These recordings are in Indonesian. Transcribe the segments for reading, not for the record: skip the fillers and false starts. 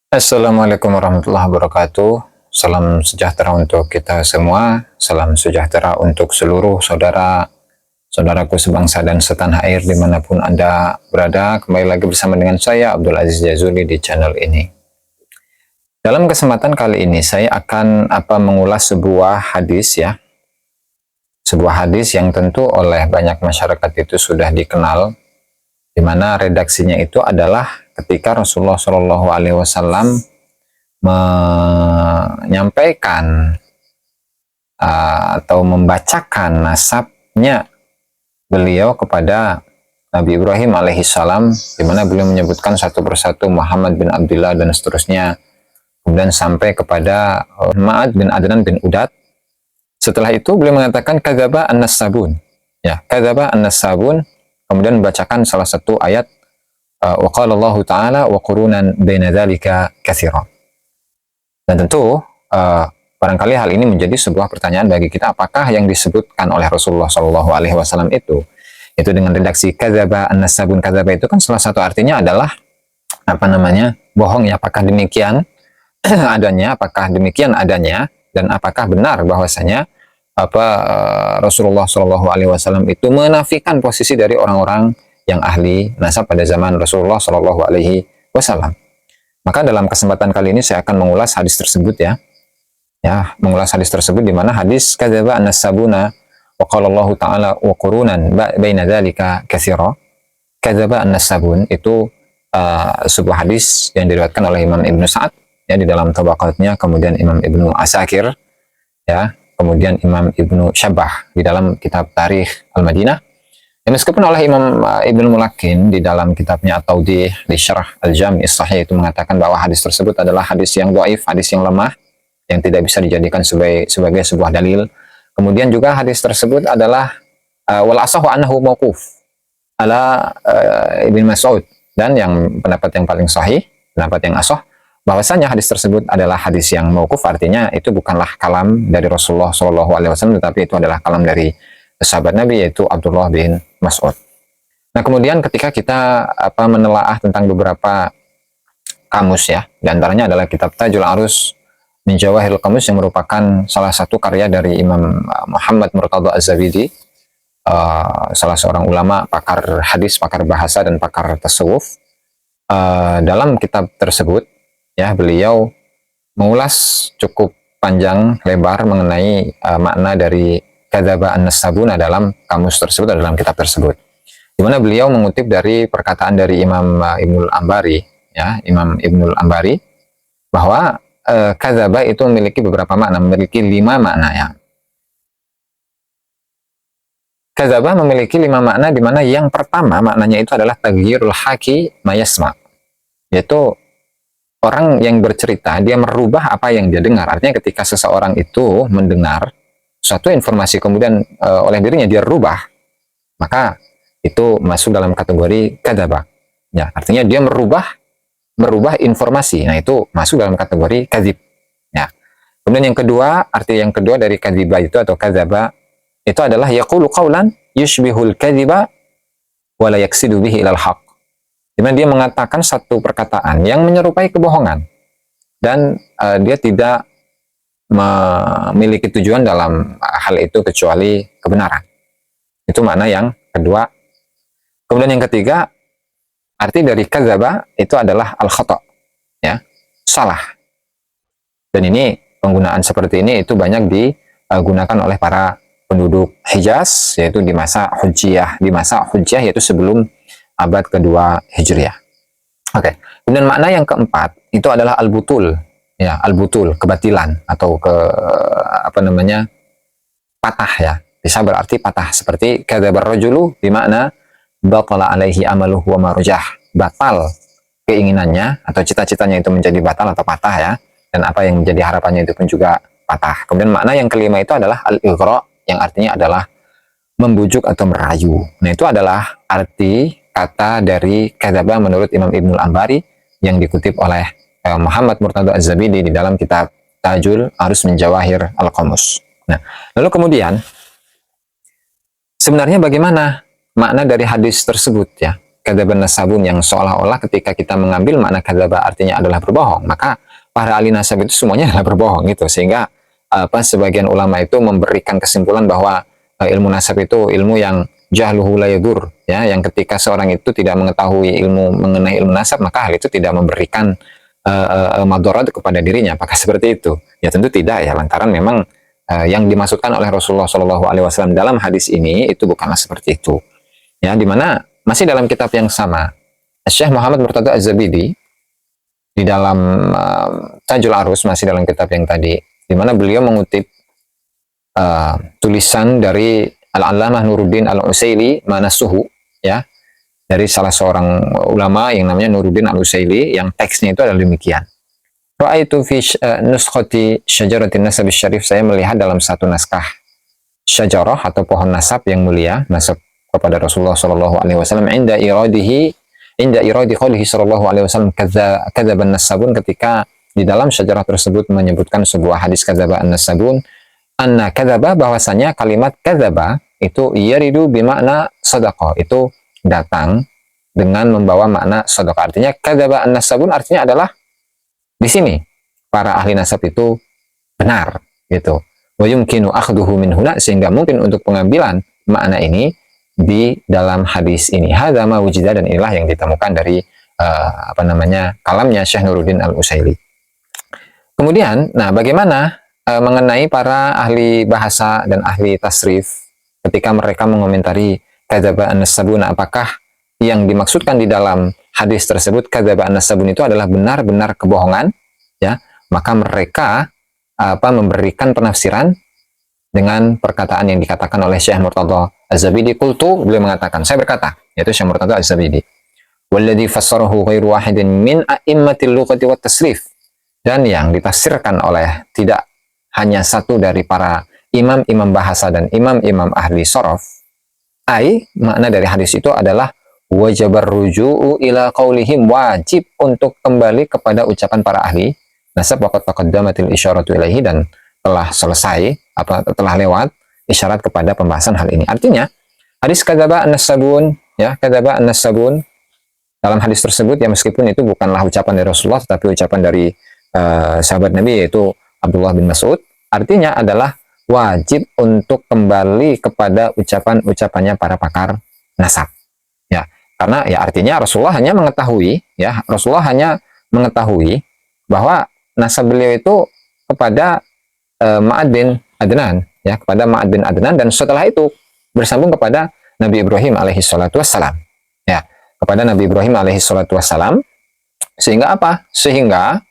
Assalamualaikum warahmatullahi wabarakatuh. Salam sejahtera untuk kita semua. Salam sejahtera untuk seluruh saudaraku sebangsa dan setanah air dimanapun Anda berada. Kembali lagi bersama dengan saya, Abdul Aziz Jazuli, di channel ini. Dalam kesempatan kali ini, saya akan mengulas sebuah hadis ya. Sebuah hadis yang tentu oleh banyak masyarakat itu sudah dikenal, di mana redaksinya itu adalah ketika Rasulullah Shallallahu Alaihi Wasallam menyampaikan atau membacakan nasabnya beliau kepada Nabi Ibrahim alaihissalam, di mana beliau menyebutkan satu persatu Muhammad bin Abdullah dan seterusnya, kemudian sampai kepada Ma'ad bin Adnan bin Udat. Setelah itu beliau mengatakan kadzaba an-nassabun, ya, kadzaba an-nassabun, kemudian membacakan salah satu ayat wa qala Allah Ta'ala wa qurunan baina dzalika katsira. Dan tentu barangkali hal ini menjadi sebuah pertanyaan bagi kita, apakah yang disebutkan oleh Rasulullah Shallallahu Alaihi Wasallam itu dengan redaksi kadzaba an-nassabun, kadzaba itu kan salah satu artinya adalah bohong ya. Apakah demikian adanya? Apakah demikian adanya? Dan apakah benar bahwasanya Rasulullah Shallallahu Alaihi Wasallam itu menafikan posisi dari orang-orang yang ahli nasab pada zaman Rasulullah Shallallahu Alaihi Wasallam? Maka dalam kesempatan kali ini saya akan mengulas hadis tersebut ya, mengulas hadis tersebut, di mana hadis kadzaba an-nassabuna wa qala Allah Ta'ala wa qurunan baina dzalika katsira. Kadzaba an-nassabun itu sebuah hadis yang diriwayatkan oleh Imam Ibnu Sa'ad ya di dalam tabaqatnya, kemudian Imam Ibnu Asakir ya, kemudian Imam Ibnu Syabah di dalam kitab Tarikh Al-Madinah. Ya, meskipun oleh Imam Ibnu Mulakin di dalam kitabnya At-Tawdih li Syarah Al-Jami' As-Sahih itu mengatakan bahwa hadis tersebut adalah hadis yang dhaif, hadis yang lemah, yang tidak bisa dijadikan sebagai sebuah dalil. Kemudian juga hadis tersebut adalah wal asahu annahu mauquf ala Ibnu Mas'ud, dan yang pendapat yang paling sahih, pendapat yang ashah, bahwasanya hadis tersebut adalah hadis yang mauquf, artinya itu bukanlah kalam dari Rasulullah Shallallahu Alaihi Wasallam, tetapi itu adalah kalam dari sahabat Nabi, yaitu Abdullah bin Mas'ud. Nah, kemudian ketika kita menelaah tentang beberapa kamus ya, diantaranya adalah kitab Tajul Arus min Jawahirul Kamus, yang merupakan salah satu karya dari Imam Muhammad Murtadha Az-Zabidi, salah seorang ulama, pakar hadis, pakar bahasa, dan pakar tasawuf. Dalam kitab tersebut ya, beliau mengulas cukup panjang lebar mengenai makna dari kadzaba an-nassabuna dalam kamus tersebut, dalam kitab tersebut, di mana beliau mengutip dari perkataan dari Imam Ibnul Ambari ya, Imam Ibnul Ambari, bahwa kadzaba itu memiliki beberapa makna, memiliki 5 makna ya. Kadzaba memiliki 5 makna, di mana yang pertama maknanya itu adalah taghyirul haki mayasma, yaitu orang yang bercerita dia merubah apa yang dia dengar. Artinya ketika seseorang itu mendengar suatu informasi kemudian oleh dirinya dia rubah, maka itu masuk dalam kategori kadzaba ya, artinya dia merubah informasi. Nah, itu masuk dalam kategori kadzib ya. Kemudian yang kedua, arti yang kedua dari kadziba itu atau kadzaba itu adalah yaqulu qaulan yushbihul kadziba wa la yaksidu bihi ilal haq, di mana dia mengatakan satu perkataan yang menyerupai kebohongan dan dia tidak memiliki tujuan dalam hal itu kecuali kebenaran. Itu makna yang kedua. Kemudian yang ketiga, arti dari kadzaba itu adalah al-khata ya, salah. Dan ini, penggunaan seperti ini itu banyak digunakan oleh para penduduk Hijaz, yaitu di masa Hujjiyah, yaitu sebelum abad kedua Hijriah. Oke. Kemudian makna yang keempat itu adalah al-butul ya, al-butul, kebatilan, atau patah ya, bisa berarti patah, seperti kadzabar rajulu bimakna batala alaihi amaluhu wa marujah, batal keinginannya atau cita-citanya itu menjadi batal atau patah ya, dan apa yang menjadi harapannya itu pun juga patah. Kemudian makna yang kelima itu adalah al-ighra, yang artinya adalah membujuk atau merayu. Nah, itu adalah arti kata dari kadzaba menurut Imam Ibnul Ambari yang dikutip oleh Muhammad Murtadha Az-Zabidi di dalam kitab Tajul Arus min Jawahir Al-Qamus. Nah, lalu kemudian sebenarnya bagaimana makna dari hadis tersebut ya? kadzaban nasabun, yang seolah-olah ketika kita mengambil makna kadzaba artinya adalah berbohong, maka para ahli nasab itu semuanya adalah berbohong gitu. Sehingga sebagian ulama itu memberikan kesimpulan bahwa ilmu nasab itu ilmu yang jahluhu la yadur, ya, yang ketika seorang itu tidak mengetahui ilmu mengenai ilmu nasab, maka hal itu tidak memberikan madarat kepada dirinya. Apakah seperti itu? Ya tentu tidak ya, lantaran memang yang dimaksudkan oleh Rasulullah Shallallahu Alaihi Wasallam dalam hadis ini itu bukanlah seperti itu. Ya, dimana masih dalam kitab yang sama, Syekh Muhammad Murtada Az-Zabidi di dalam Tajul Arus, masih dalam kitab yang tadi, di mana beliau mengutip tulisan dari Al-Allamah Nuruddin Al-Usaili Manasuhu, ya, dari salah seorang ulama yang namanya Nuruddin Al-Usaili, yang teksnya itu adalah demikian. Ra'aitu fi nuskhati syajaratin nasab syarif, saya melihat dalam satu naskah syajarah atau pohon nasab yang mulia, nasab kepada Rasulullah Shallallahu Alaihi Wasallam, inda iradi qaulihi Shallallahu Alaihi Wasallam kadzaban nasabun, ketika di dalam syajarah tersebut menyebutkan sebuah hadis kadzaba an-nasabun, anna kadzaba, bahwasanya kalimat kadzaba itu yaridu bimakna sadaqah, itu datang dengan membawa makna sadaqah. Artinya kadzaba an-nasabun artinya adalah di sini para ahli nasab itu benar gitu. Wa yumkinu akhdhuhu min huna, sehingga mungkin untuk pengambilan makna ini di dalam hadis ini. Hadza ma wujida, dan inilah yang ditemukan dari kalamnya Syekh Nuruddin Al-Usaili. Kemudian, nah bagaimana mengenai para ahli bahasa dan ahli tasrif ketika mereka mengomentari kadzaba an-nasabun, apakah yang dimaksudkan di dalam hadis tersebut kadzaba an-nasabun itu adalah benar-benar kebohongan, ya, maka mereka memberikan penafsiran dengan perkataan yang dikatakan oleh Syekh Murtada Az-Zabidi. Qultu, beliau mengatakan, saya berkata, yaitu Syekh Murtada Az-Zabidi, walladzi fassarahu ghairu wahidin min a'immatil lughati wat tasrif, dan yang ditafsirkan oleh tidak hanya satu dari para imam-imam bahasa dan imam-imam ahli sorof, makna dari hadis itu adalah wajabar ruju'u ila qaulihim, wajib untuk kembali kepada ucapan para ahli nasab, waqad taqaddamatil isyaratu ilaihi, dan telah selesai telah lewat isyarat kepada pembahasan hal ini. Artinya hadis kadzaba an-nasabun, ya, kadzaba an-nasabun dalam hadis tersebut, ya, meskipun itu bukanlah ucapan dari Rasulullah tetapi ucapan dari sahabat Nabi, yaitu Abdullah bin Mas'ud, artinya adalah wajib untuk kembali kepada ucapan-ucapannya para pakar nasab, ya. Karena ya artinya Rasulullah hanya mengetahui, ya, Rasulullah hanya mengetahui bahwa nasab beliau itu kepada Ma'ad bin Adnan, ya, kepada Ma'ad bin Adnan, dan setelah itu bersambung kepada Nabi Ibrahim alaihi salatu wassalam, ya, kepada Nabi Ibrahim alaihi salatu wassalam. Sehingga apa? Sehingga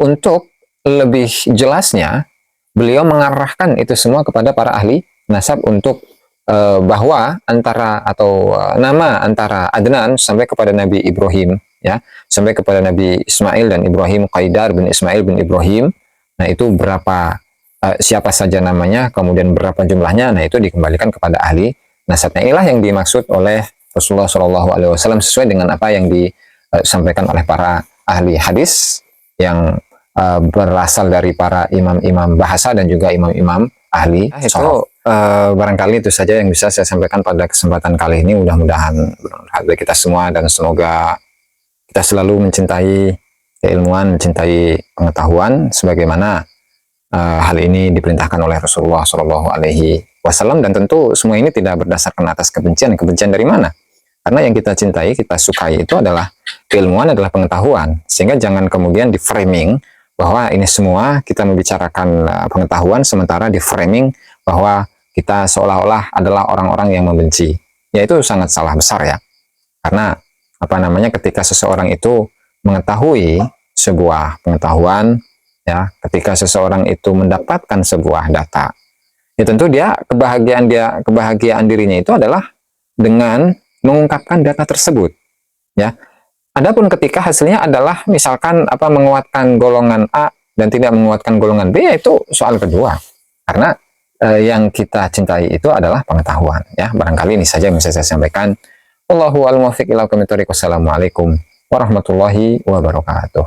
untuk lebih jelasnya beliau mengarahkan itu semua kepada para ahli nasab untuk bahwa antara atau nama antara Adnan sampai kepada Nabi Ibrahim, ya, sampai kepada Nabi Ismail dan Ibrahim, Qaidar bin Ismail bin Ibrahim, nah itu berapa, siapa saja namanya, kemudian berapa jumlahnya, nah itu dikembalikan kepada ahli nasabnya. Inilah yang dimaksud oleh Rasulullah Shallallahu Alaihi Wasallam sesuai dengan apa yang disampaikan oleh para ahli hadis yang berasal dari para imam-imam bahasa dan juga imam-imam ahli sorof. Barangkali itu saja yang bisa saya sampaikan pada kesempatan kali ini. Mudah-mudahan bermanfaat bagi kita semua, dan semoga kita selalu mencintai keilmuan, mencintai pengetahuan sebagaimana hal ini diperintahkan oleh Rasulullah Shallallahu Alaihi Wasallam. Dan tentu semua ini tidak berdasarkan atas kebencian. Kebencian dari mana? Karena yang kita cintai, kita sukai itu adalah keilmuan, adalah pengetahuan. Sehingga jangan kemudian di framing bahwa ini semua kita membicarakan pengetahuan, sementara di framing bahwa kita seolah-olah adalah orang-orang yang membenci. Ya, itu sangat salah besar, ya. Karena ketika seseorang itu mengetahui sebuah pengetahuan, ya, ketika seseorang itu mendapatkan sebuah data, ya tentu kebahagiaan dirinya itu adalah dengan mengungkapkan data tersebut, ya. Adapun ketika hasilnya adalah misalkan menguatkan golongan A dan tidak menguatkan golongan B, ya itu soal kedua. Karena yang kita cintai itu adalah pengetahuan, ya. Barangkali ini saja yang bisa saya sampaikan. Wallahu a'lam bishawab. Wassalamualaikum warahmatullahi wabarakatuh.